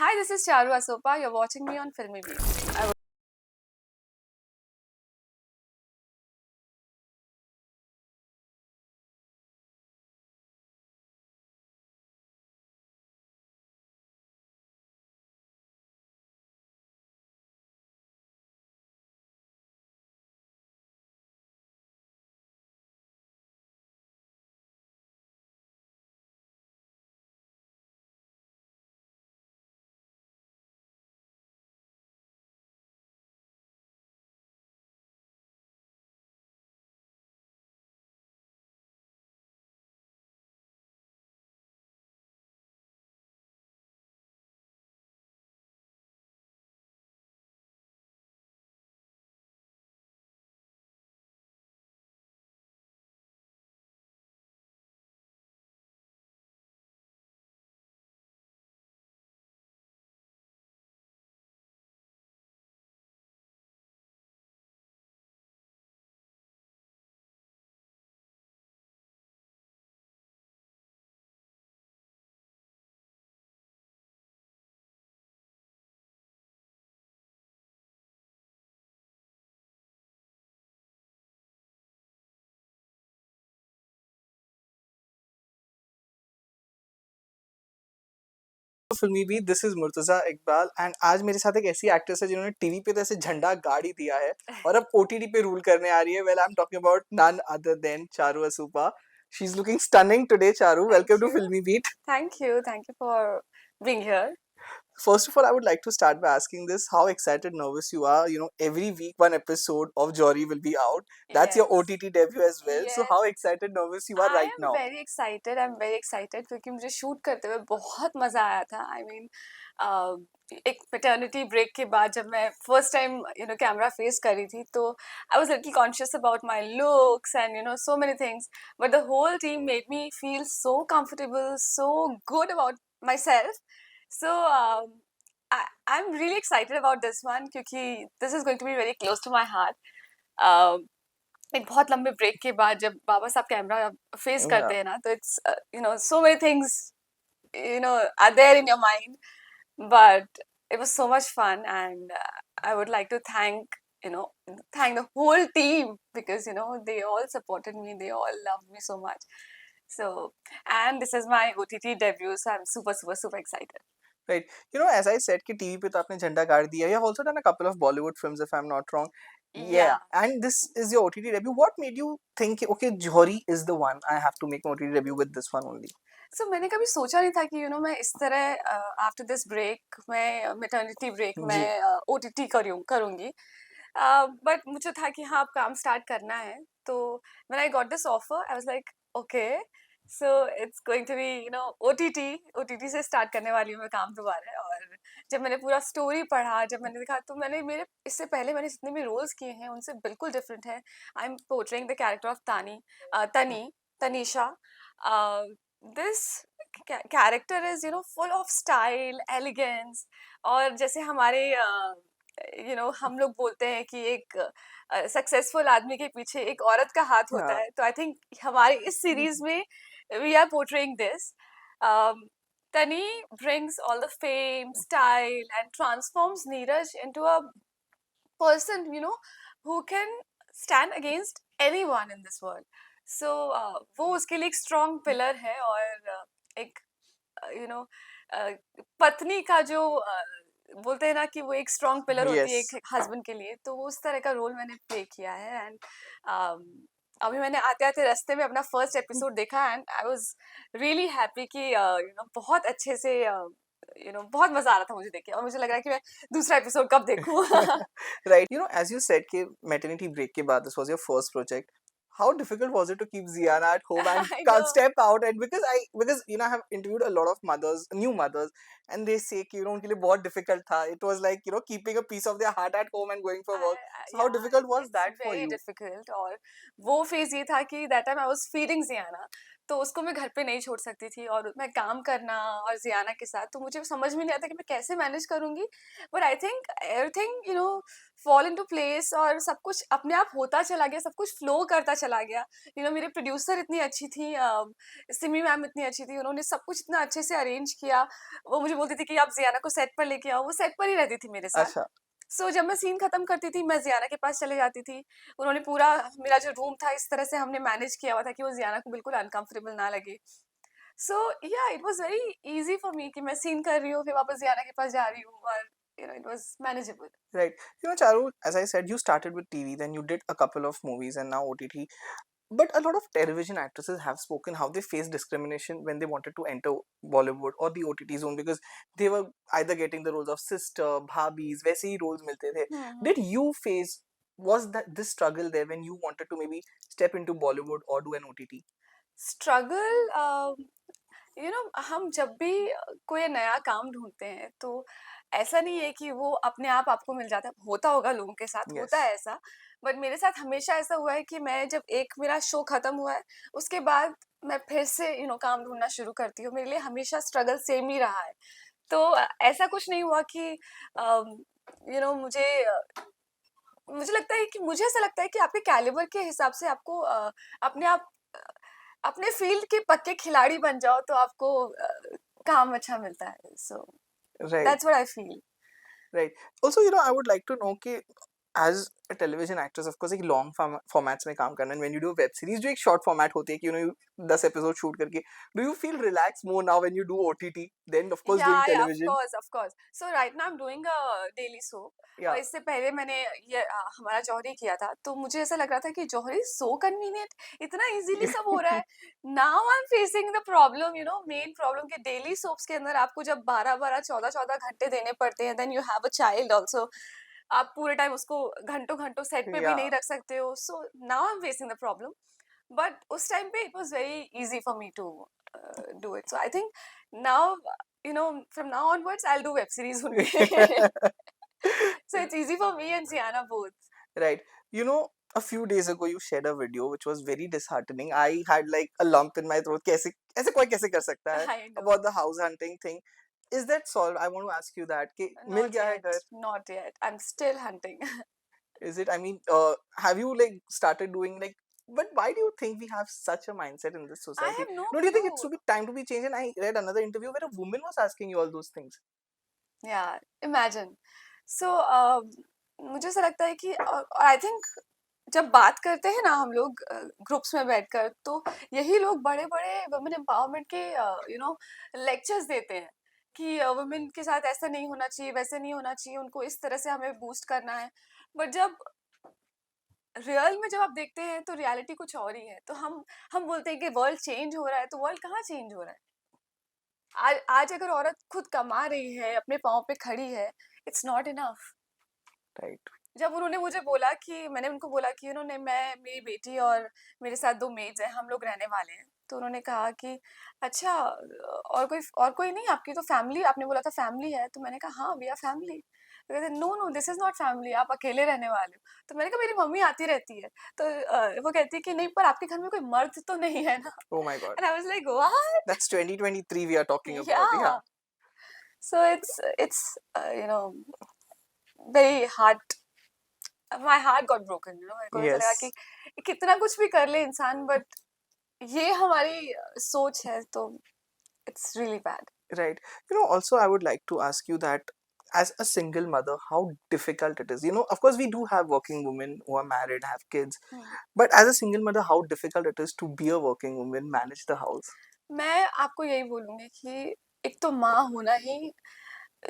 Hi, this is Charu Asopa. You're watching me on Filmy Beat. फिल्मी भी this is Murtaza Iqbal and आज मेरे साथ एक ऐसी एक्ट्रेस है जिन्होंने टीवी पे तो ऐसे झंडा गाड़ ही दिया है और अब ओटीटी पे रूल करने आ रही है. Well I am talking about none other than Charu Asopa. She is looking stunning today. Charu, Thank welcome to you. Filmibeat. Thank you. Thank you for being here. First of all, I would like to start by asking this: how excited, nervous you are? Every week one episode of Jory will be out. That's your Yes. OTT debut as well. So Yes. how excited, nervous you are I right am now? very excited. I'm very excited क्योंकि मुझे shoot करते हुए बहुत मजा आया था. I mean, एक paternity break के बाद जब मैं first time कैमरा फेस कर रही थी तो I was a little conscious about my looks and so many things. But the whole team made me feel so comfortable, so good about myself. So I'm really excited about this one क्योंकि this is going to be very close to my heart. Um, एक बहुत लंबे break के बाद जब बाबा साहब camera face Yeah. करते हैं ना तो it's so many things are there in your mind, but it was so much fun. And I would like to you know thank the whole team because they all supported me, they all loved me so much. So, and this is my OTT debut, so I'm super super super excited. Right. As I said कि TV पे तो आपने झंडा गाड़ दिया. You have also done a couple of Bollywood films, if I'm not wrong. Yeah. Yeah. And this is your OTT debut. What made you think, okay, Johari is the one. I have to make my OTT debut with this one only. So मैंने कभी सोचा नहीं था कि मैं इस तरह after this break मैं मेटर्निटी ब्रेक जी. मैं ओटीटी करूंगी. बट मुझे था कि हाँ अब काम स्टार्ट करना है. तो when I got this offer I was like okay, so it's going to be OTT. OTT से स्टार्ट करने वाली हूँ मैं काम दोबारा. और जब मैंने पूरा स्टोरी पढ़ा, जब मैंने देखा तो मैंने मेरे इससे पहले मैंने जितने भी रोल्स किए हैं उनसे बिल्कुल डिफरेंट है. I am portraying the character of तनी Tanisha. This character is full of style, elegance. और जैसे हमारे हम लोग बोलते हैं कि एक सक्सेसफुल आदमी के पीछे एक औरत का हाथ होता हाँ. है, तो आई थिंक हमारे इस सीरीज में we are portraying this. Tani brings all the fame, style, and transforms Neeraj into a person who can stand against anyone in this world. So वो उसके लिए एक strong pillar है. और एक यू नो पत्नी का जो बोलते हैं ना कि वो एक स्ट्रॉन्ग पिलर होती है Yes. एक हस्बैंड के लिए, तो वो उस तरह का रोल मैंने प्ले किया है. एंड अभी मैंने आते आते रास्ते में अपना फर्स्ट एपिसोड देखा and I was really happy कि बहुत अच्छे से बहुत मजा आ रहा था मुझे देख के. और मुझे लग रहा है कि मैं दूसरा एपिसोड कब देखूं. Right. As you said कि maternity break के बाद this was your first project. How difficult was it to keep Ziana at home and I can't know. step out? And because I have interviewed a lot of mothers, new mothers, and they say कि उनके लिए बहुत difficult था. It was like keeping a piece of their heart at home and going for work. So how Yeah, difficult was it's that for very you? difficult. और वो phase ये था कि that time I was feeding Ziana. तो उसको मैं घर पे नहीं छोड़ सकती थी और मैं काम करना और ज़ियाना के साथ, तो मुझे समझ में नहीं आता कि मैं कैसे मैनेज करूँगी। But I think everything fall into place और सब कुछ अपने आप होता चला गया, सब कुछ फ्लो करता चला गया। मेरे प्रोड्यूसर इतनी अच्छी थी, सिमी मैम इतनी अच्छी थी, उन्होंने सब कुछ इतना अच्छे से अरेंज किया। वो मुझे बोलती थी कि आप ज़ियाना को सेट पर लेके आओ, वो सेट पर ही रहती थी मेरे साथ। अच्छा। सो जब मैं सीन खत्म करती थी, मैं ज़ियाना के पास चले जाती थी। उन्होंने पूरा मेरा जो रूम था इस तरह से हमने मैनेज किया हुआ था कि वो ज़ियाना को बिल्कुल अनकंफर्टेबल ना लगे। सो या it was very easy for me कि मैं सीन कर रही हूँ, फिर वापस ज़ियाना के पास जा रही हूँ और it was manageable. Right. Charu, as I said, you started with TV, then you did a couple of movies and now OTT. But a lot of television actresses have spoken how they faced discrimination when they wanted to enter Bollywood or the OTT zone because they were either getting the roles of sister, bhabis, वैसे ही roles मिलते थे. हुँ, Did hmm. you face, was that this struggle there when you wanted to maybe step into Bollywood or do an OTT? Struggle हम जब भी कोई नया काम ढूँढते हैं, तो ऐसा नहीं है कि वो अपने आप आपको मिल जाता है। होता होगा लोगों के साथ, होता Yes. है ऐसा। बट मेरे साथ हमेशा ऐसा हुआ है कि मैं जब एक मेरा शो खत्म हुआ है, उसके बाद मैं फिर से काम ढूँढना शुरू करती हूँ। मेरे लिए हमेशा स्ट्रगल सेम ही रहा है। तो ऐसा कुछ नहीं हुआ कि अम, मुझे लगता है कि मुझे ऐसा लगता है कि आपके कैलिबर के हिसाब से आपको अपने आप अ, अपने फील्ड के पक्के खिलाड़ी बन जाओ तो आपको काम अच्छा मिलता है। सो Right. That's what I feel. Right. Also, I would like to know कि as a television actress, of course, एक long formats में काम करना, and when you do a web series, जो एक short format होती है कि you 10 episodes shoot करके, do you feel relaxed more now when you do OTT than of course doing या television? Of course. So right now I am doing a daily soap और Yeah. इससे पहले मैंने ये हमारा जौहरी किया था, तो मुझे ऐसा लग रहा था कि जौहरी सो कन्वीनियंट, इतना इजीली सब हो रहा है। Now I am facing the problem, main problem कि डेली सोप्स के अंदर आपको जब 12-12 14-14 घंटे देने पड़ते हैं, then you have a child also. आप पूरे टाइम उसको घंटों-घंटों सेट पे भी Yeah. नहीं रख सकते हो। So now I am facing the problem, but उस टाइम पे it was very easy for me to do it. So I think now from now onwards, I'll do web series only. So it's easy for me and Sienna both. Right. A few days ago you shared a video which was very disheartening. I had like a lump in my throat. कैसे ऐसे कोई कैसे कर सकता है? I know. About the house hunting thing. Is that solved? I want to ask you that कि मिल Not गया है yet. घर? Not yet. I'm still hunting. Is it? I mean, have you like started doing like? But why do you think we have such a mindset in this I society? have no Don't you think it's clue. to be time to be changed? And I read another interview where a woman was asking you all those things. Yeah, imagine. So मुझे ऐसा लगता है कि और I think जब बात करते हैं ना हम लोग ग्रुप्स में बैठकर, तो यही लोग बड़े-बड़े वुमेन एम्पावरमेंट के लेक्चर्स देते हैं कि वुमेन के साथ ऐसा नहीं होना चाहिए, वैसे नहीं होना चाहिए, उनको इस तरह से हमें बूस्ट करना है। बट जब रियल में जब आप देखते हैं तो रियलिटी कुछ और ही है। तो हम बोलते हैं कि वर्ल्ड चेंज हो रहा है, तो वर्ल्ड कहाँ चेंज हो रहा है? आज आज अगर औरत खुद कमा रही है, अपने पाँव पे खड़ी है, इट्स नॉट इनफ। Right. जब उन्होंने मुझे बोला कि मैंने उनको बोला कि उन्होंने मैं, मेरी बेटी और मेरे साथ 2 मेड्स हैं, हम लोग रहने वाले हैं। तो उन्होंने कहा कि अच्छा और कोई नहीं, आपकी तो फैमिली, आपने बोला था फैमिली है। तो मैंने कहा हाँ, वी आर फैमिली। तो कहते no, no this is not family, आप अकेले रहने वाले हो। तो मैंने कहा मेरी मम्मी आती रहती है। तो वो कहती है कि नहीं, पर आपके घर में कोई मर्द तो नहीं है ना? Oh my God. And I was like what? That's 2023 we are talking about. Yeah. Yeah. So it's very hard. My heart got broken, मेरे को ऐसा लगा कि Yes. कितना कुछ भी कर ले इंसान, बट ये हमारी सोच है, तो it's really bad. Right. Also, I would like to ask you that as a single mother, how difficult it is. Of course, we do have working women who are married, have kids, but as a single mother, how difficult it is to be a working woman, manage the house. मैं आपको यही बोलूँगी कि एक तो माँ होना ही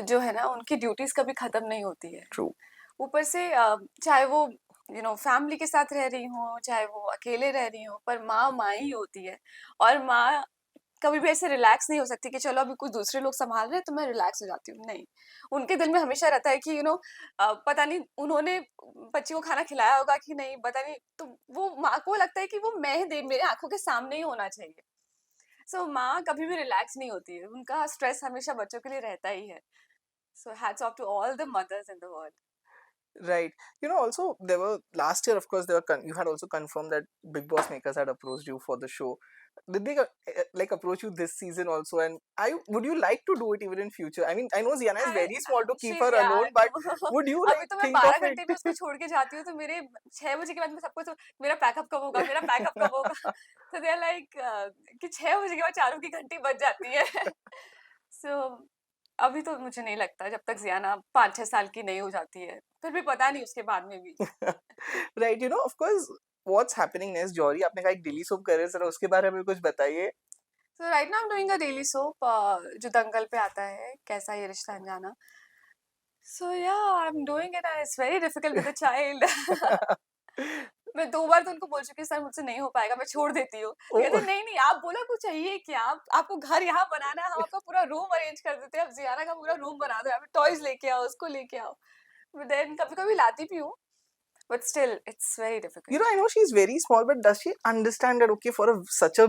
जो है ना, उनकी ड्यूटीज़ कभी खत्म नहीं होती है। True. ऊपर से चाहे वो फैमिली के साथ रह रही हों, चाहे वो अकेले रह रही हों, पर माँ माँ ही होती है। और माँ कभी भी ऐसे रिलैक्स नहीं हो सकती कि चलो अभी कुछ दूसरे लोग सँभाल रहे हैं तो मैं रिलैक्स हो जाती हूँ, नहीं। उनके दिल में हमेशा रहता है कि पता नहीं उन्होंने बच्ची को खाना खिलाया होगा कि नहीं, पता नहीं, तो वो माँ को लगता है कि वो मैं दे मेरे आँखों के सामने ही होना चाहिए। सो माँ कभी भी रिलैक्स नहीं होती है, उनका स्ट्रेस हमेशा बच्चों के लिए रहता ही है। So hats off to all the mothers in the world. Right. You know, also there were last year, of course, there were you had also confirmed that Big Boss Makers had approached you for the show. Did they like approach you this season also? And I would you like to do it even in future? I mean, I know Ziana is I very small to keep she is her alone, young but would you अभी like तो मैं think of 12 it? घंटे भी उसको छोड़ के जाती हूँ तो मेरे 6 बजे के बाद में सबको तो मेरा पैकअप कब होगा, मेरा पैकअप कब होगा? तो दे आर लाइक कि 6 बजे के बाद चारों की घंटी बज जाती है। सो अभी तो मुझे नहीं लगता जब तक ज़ियाना 5-6 साल की नहीं हो जाती है। फिर भी पता नहीं उसके बाद में भी। Right. You know, of course, what's happening next, जौहरी आपने कहा एक डेली सोप कर रहे हैं, जरा उसके बारे में कुछ बताइए। So right now I am doing a daily soap जो दंगल पे आता है, कैसा ये रिश्ता अनजाना। सो या आई am doing it and it's very difficult with a child. मैं 2 बार तो उनको बोल चुकी हूँ सर मुझसे नहीं हो पाएगा, मैं छोड़ देती हूँ। तो कहते Oh, हैं नहीं, नहीं आप बोलो आपको चाहिए क्या? आपको घर यहाँ बनाना है, हम आपका पूरा रूम अरेंज कर देते हैं, आप ज़ियाना का पूरा रूम बना दो, यहाँ पे टॉयज़ लेके आओ, उसको लेके आओ। बट देन कभी-कभी लाती भी हूँ, but still it's very you know, difficult. I know she's very small, but does she understand that okay, for such a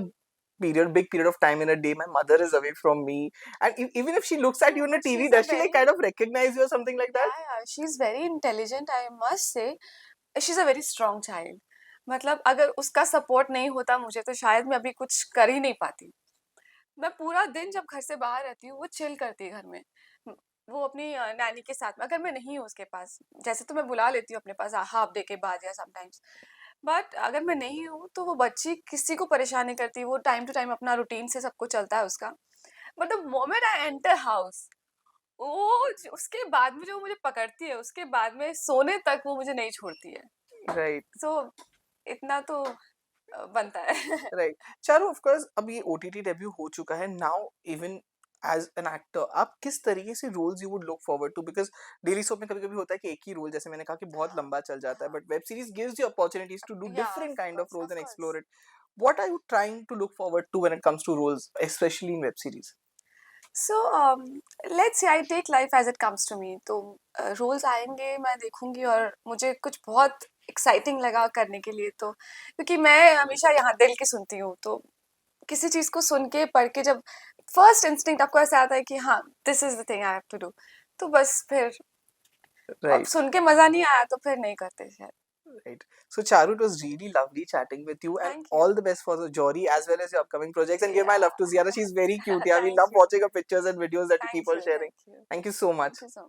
big period of time in a day, my mother is away from me, and even if she looks at you in a she TV, is a does she like very kind of recognize you or something like that? या she is very intelligent I must say. She is a very strong child. मतलब अगर उसका support नहीं होता मुझे तो शायद मैं अभी कुछ कर ही नहीं पाती। मैं पूरा दिन जब घर से बाहर रहती हूँ, वो चिल करती है घर में। उम, वो अपनी नैनी के साथ में अगर मैं नहीं हूँ उसके पास, जैसे तो मैं बुला लेती हूँ अपने पास हाल्फ डे के बाद या समटाइम्स। बट अगर मैं नहीं हूँ, तो वो बच्ची किसी को परेशान नहीं करती, वो टाइम टू टाइम अपना रूटीन से सब कुछ चलता है उसका। But the moment I enter house, वो ज उसके बाद में जो मुझे पकड़ती है, उसके बाद में सोने तक वो मुझे नहीं छोड़ती है। Right, सो इतना तो बनता है। right. चारू, of course, अब ये OTT डेब्यू हो चुका है. Now, even as an actor, आप किस तरीके से roles you would look forward to? Because daily soap में कभी-कभी होता है कि एक ही role, जैसे मैंने कहा कि बहुत लंबा चल जाता है, but web series gives you opportunities to do या different kind of roles of and course. explore it. What are you trying to look forward to when it comes to roles, especially in web series? So let's see I take life as it comes to me. तो roles आएंगे मैं देखूंगी और मुझे कुछ बहुत exciting लगा करने के लिए तो क्योंकि मैं हमेशा यहाँ दिल की सुनती हूँ तो किसी चीज़ को सुन के पढ़ के जब फर्स्ट इंस्टिंक्ट आपको ऐसा आता है कि हाँ this is the thing I have to do तो बस फिर अब Right. सुन के मज़ा नहीं आया तो फिर नहीं करते शायद। Right. So, Charu, it was really lovely chatting with you, and thank you. all the best for the Jory as well as your upcoming projects. And give my या love to Ziara. She's very cute. Yeah, we thank love you. watching her pictures and videos that you keep thank on you. sharing. Thank you. Thank you so much. Thank you so